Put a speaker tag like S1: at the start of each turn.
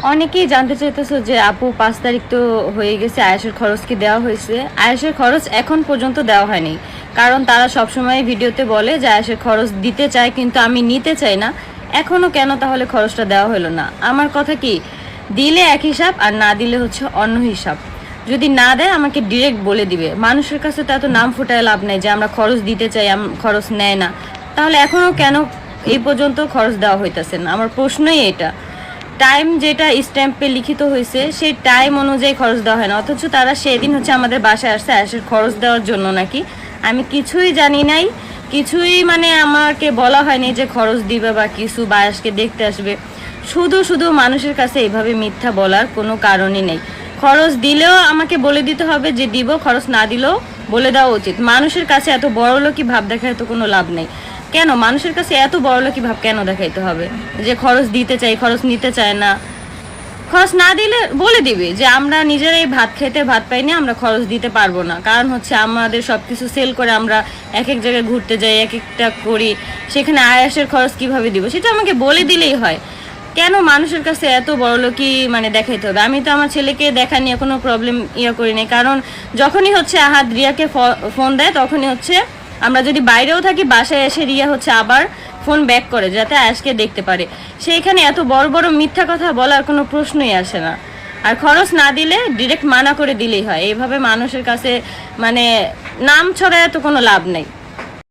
S1: অনেকেই জানতে চাইতেছো যে আপু 5 তারিখ তো হয়ে গেছে, আয়েশের খরচ কি দেওয়া হয়েছে? আয়েশের খরচ এখন পর্যন্ত দেওয়া হয়নি, কারণ তারা সবসময় ভিডিওতে বলে যে আয়েশের খরচ দিতে চায়, কিন্তু আমি নিতে চাই না। এখনো কেন তাহলে খরচটা দেওয়া হলো না? আমার কথা কি, দিলে এক হিসাব আর না দিলে হচ্ছে অন্য হিসাব। যদি না দেয় আমাকে ডিরেক্ট বলে দিবে। মানুষের কাছে তো এত নাম ফুটায় লাভ নেই যে আমরা খরচ দিতে চাই, খরচ নেয় না। তাহলে এখনো কেন এই পর্যন্ত খরচ দেওয়া হইতেছে না? আমার প্রশ্নই এটা। টাইম যেটা স্ট্যাম্পে লিখিত হয়েছে সেই টাইম অনুযায়ী খরচ দেওয়া হয় না, অথচ তারা সেদিন হচ্ছে আমাদের বাসায় আসছে আয়েশের খরচ দেওয়ার জন্য নাকি। আমি কিছুই জানি নাই, কিছুই মানে আমাকে বলা হয়নি যে খরচ দিবে বা কিছু, বা আয়েশকে দেখতে আসবে। শুধু শুধু মানুষের কাছে এইভাবে মিথ্যা বলার কোনো কারণই নেই। খরচ দিলেও আমাকে বলে দিতে হবে যে দিব, খরচ না দিলেও বলে দেওয়া উচিত। মানুষের কাছে এত বড়লোকি ভাব দেখায় তো কোনো লাভ নেই। কেন মানুষের কাছে এত বড়লোকি ভাব কেন দেখাইতে হবে যে খরচ দিতে চাই, খরচ নিতে চায় না? খরচ না দিলে বলে দিবে যে আমরা নিজেরাই ভাত খেতে ভাত পাই না, আমরা খরচ দিতে পারবো না। কারণ হচ্ছে আমাদের সব কিছু সেল করে আমরা এক এক জায়গায় ঘুরতে যাই, এক একটা করি, সেখানে আয়াসের খরচ কিভাবে দিব সেটা আমাকে বলে দিলেই হয়। কেন মানুষের কাছে এত বড়লোকি মানে দেখাইতে হবে? আমি তো আমার ছেলেকে দেখা নিয়ে কোনো প্রবলেম করি নাই, কারণ যখনই হচ্ছে আহাদ রিয়াকে ফোন দেয় তখনই হচ্ছে আমরা যদি বাইরেও থাকি বাসায় এসে রিয়া হচ্ছে আবার ফোন ব্যাক করে যাতে আয়েশকে দেখতে পারে। সেইখানে এত বড় বড় মিথ্যা কথা বলার কোনো প্রশ্নই আসে না। আর খরচ না দিলে ডিরেক্ট মানা করে দিলেই হয়। এইভাবে মানুষের কাছে মানে নাম ছড়ায় তো কোনো লাভ নেই।